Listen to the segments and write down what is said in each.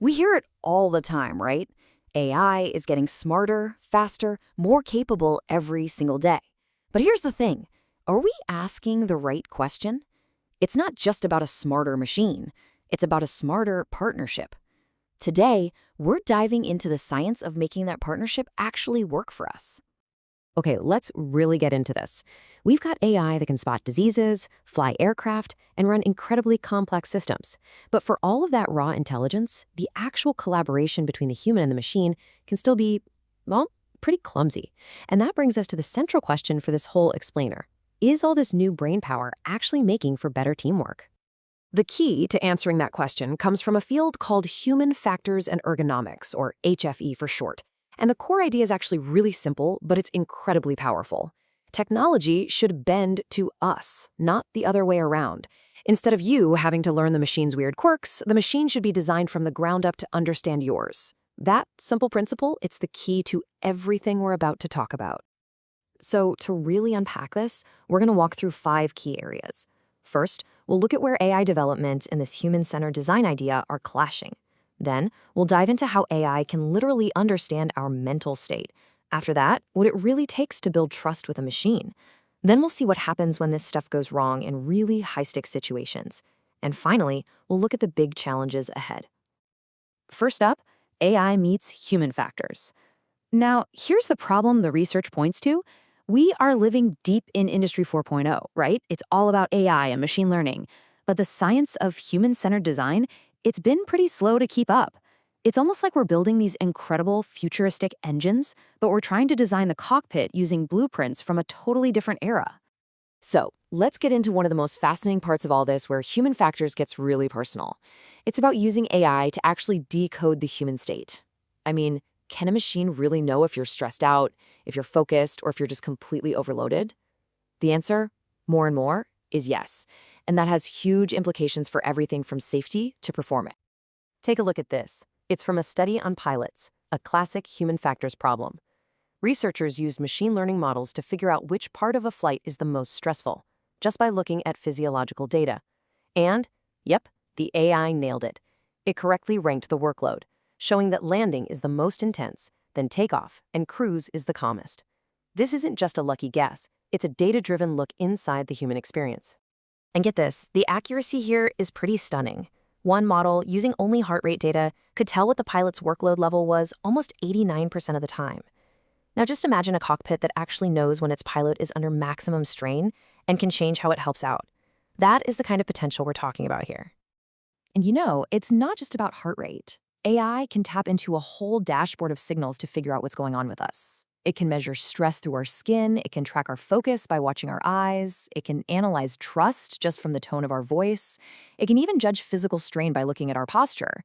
We hear it all the time, right? AI is getting smarter, faster, more capable every single day. But here's the thing. Are we asking the right question? It's not just about a smarter machine. It's about a smarter partnership. Today, we're diving into the science of making that partnership actually work for us. Okay, let's really get into this. We've got AI that can spot diseases, fly aircraft, and run incredibly complex systems. But for all of that raw intelligence, the actual collaboration between the human and the machine can still be, well, pretty clumsy. And that brings us to the central question for this whole explainer. Is all this new brain power actually making for better teamwork? The key to answering that question comes from a field called Human Factors and Ergonomics, or HFE for short. And the core idea is actually really simple, but it's incredibly powerful. Technology should bend to us, not the other way around. Instead of you having to learn the machine's weird quirks, the machine should be designed from the ground up to understand yours. That simple principle, it's the key to everything we're about to talk about. So to really unpack this, we're going to walk through 5 key areas. First, we'll look at where AI development and this human-centered design idea are clashing. Then, we'll dive into how AI can literally understand our mental state. After that, what it really takes to build trust with a machine. Then we'll see what happens when this stuff goes wrong in really high-stakes situations. And finally, we'll look at the big challenges ahead. First up, AI meets human factors. Now, here's the problem the research points to. We are living deep in Industry 4.0, right? It's all about AI and machine learning. But the science of human-centered design, it's been pretty slow to keep up. It's almost like we're building these incredible futuristic engines, but we're trying to design the cockpit using blueprints from a totally different era. So, let's get into one of the most fascinating parts of all this where human factors gets really personal. It's about using AI to actually decode the human state. I mean, can a machine really know if you're stressed out, if you're focused, or if you're just completely overloaded? The answer, more and more, is yes. And that has huge implications for everything from safety to performance. Take a look at this. It's from a study on pilots, a classic human factors problem. Researchers used machine learning models to figure out which part of a flight is the most stressful, just by looking at physiological data. And, yep, the AI nailed it. It correctly ranked the workload, showing that landing is the most intense, then takeoff, and cruise is the calmest. This isn't just a lucky guess. It's a data-driven look inside the human experience. And get this, the accuracy here is pretty stunning. One model, using only heart rate data, could tell what the pilot's workload level was almost 89% of the time. Now just imagine a cockpit that actually knows when its pilot is under maximum strain and can change how it helps out. That is the kind of potential we're talking about here. And it's not just about heart rate. AI can tap into a whole dashboard of signals to figure out what's going on with us. It can measure stress through our skin, it can track our focus by watching our eyes, it can analyze trust just from the tone of our voice, it can even judge physical strain by looking at our posture.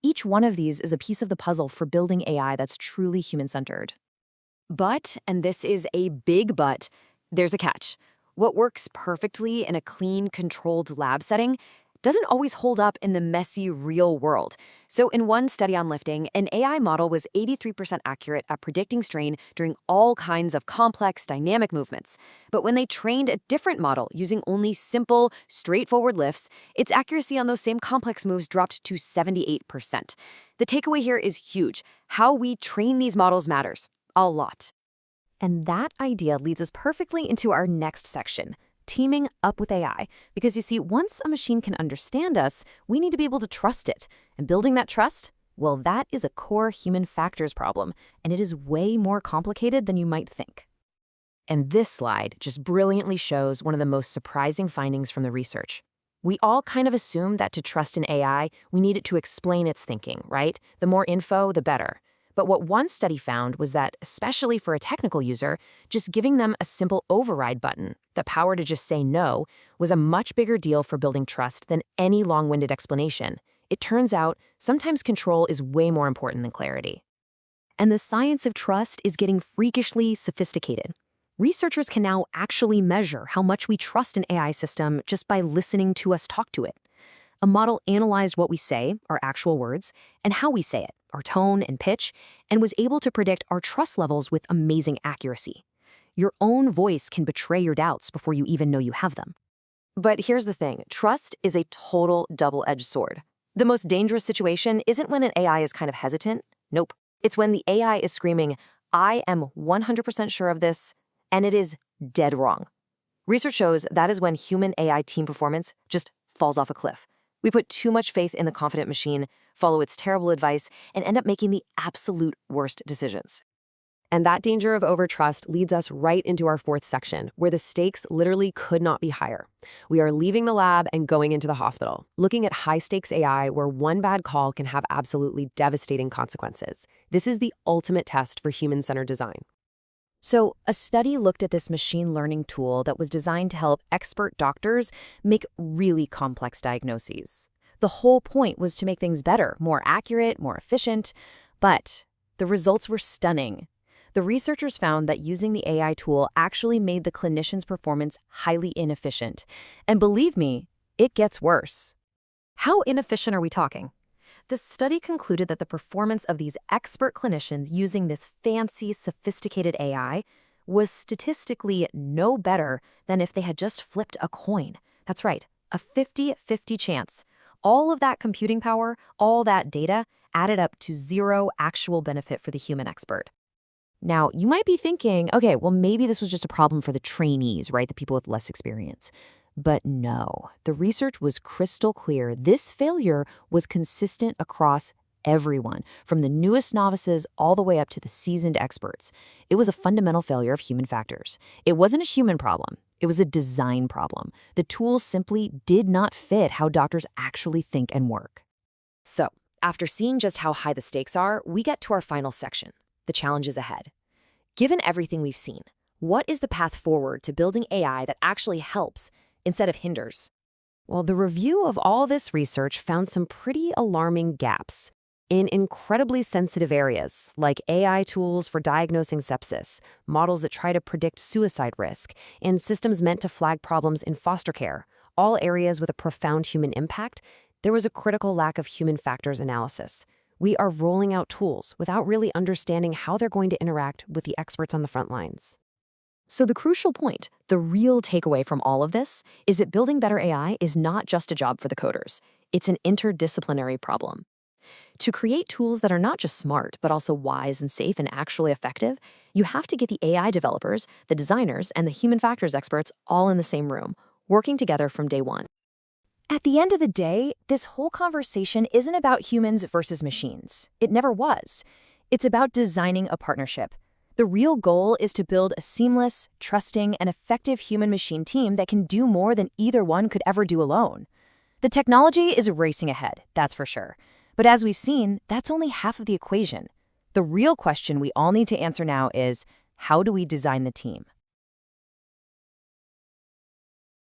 Each one of these is a piece of the puzzle for building AI that's truly human-centered. But, and this is a big but, there's a catch. What works perfectly in a clean, controlled lab setting doesn't always hold up in the messy, real world. So in one study on lifting, an AI model was 83% accurate at predicting strain during all kinds of complex, dynamic movements. But when they trained a different model using only simple, straightforward lifts, its accuracy on those same complex moves dropped to 78%. The takeaway here is huge. How we train these models matters. A lot. And that idea leads us perfectly into our next section, teaming up with AI. Because you see, once a machine can understand us, we need to be able to trust it. And building that trust, well, that is a core human factors problem, and it is way more complicated than you might think. And this slide just brilliantly shows one of the most surprising findings from the research. We all kind of assume that to trust an AI, we need it to explain its thinking, right? The more info, the better. But what one study found was that, especially for a technical user, just giving them a simple override button, the power to just say no, was a much bigger deal for building trust than any long-winded explanation. It turns out, sometimes control is way more important than clarity. And the science of trust is getting freakishly sophisticated. Researchers can now actually measure how much we trust an AI system just by listening to us talk to it. A model analyzed what we say, our actual words, and how we say it, our tone and pitch, and was able to predict our trust levels with amazing accuracy. Your own voice can betray your doubts before you even know you have them. But here's the thing, trust is a total double-edged sword. The most dangerous situation isn't when an AI is kind of hesitant. Nope. It's when the AI is screaming, I am 100% sure of this, and it is dead wrong. Research shows that is when human-AI team performance just falls off a cliff. We put too much faith in the confident machine, follow its terrible advice, and end up making the absolute worst decisions. And that danger of overtrust leads us right into our fourth section, where the stakes literally could not be higher. We are leaving the lab and going into the hospital, looking at high-stakes AI where one bad call can have absolutely devastating consequences. This is the ultimate test for human-centered design. So, a study looked at this machine learning tool that was designed to help expert doctors make really complex diagnoses. The whole point was to make things better, more accurate, more efficient, but the results were stunning. The researchers found that using the AI tool actually made the clinician's performance highly inefficient. And believe me, it gets worse. How inefficient are we talking? The study concluded that the performance of these expert clinicians using this fancy, sophisticated AI was statistically no better than if they had just flipped a coin. That's right, a 50-50 chance. All of that computing power, all that data, added up to zero actual benefit for the human expert. Now, you might be thinking, okay, well, maybe this was just a problem for the trainees, right? The people with less experience. But no, the research was crystal clear. This failure was consistent across everyone, from the newest novices all the way up to the seasoned experts. It was a fundamental failure of human factors. It wasn't a human problem. It was a design problem. The tools simply did not fit how doctors actually think and work. So, after seeing just how high the stakes are, we get to our final section, the challenges ahead. Given everything we've seen, what is the path forward to building AI that actually helps instead of hinders? Well, the review of all this research found some pretty alarming gaps in incredibly sensitive areas, like AI tools for diagnosing sepsis, models that try to predict suicide risk, and systems meant to flag problems in foster care, all areas with a profound human impact. There was a critical lack of human factors analysis. We are rolling out tools without really understanding how they're going to interact with the experts on the front lines. So the crucial point, the real takeaway from all of this, is that building better AI is not just a job for the coders. It's an interdisciplinary problem. To create tools that are not just smart, but also wise and safe and actually effective, you have to get the AI developers, the designers, and the human factors experts all in the same room, working together from day one. At the end of the day, this whole conversation isn't about humans versus machines. It never was. It's about designing a partnership. The real goal is to build a seamless, trusting, and effective human-machine team that can do more than either one could ever do alone. The technology is racing ahead, that's for sure. But as we've seen, that's only half of the equation. The real question we all need to answer now is, how do we design the team?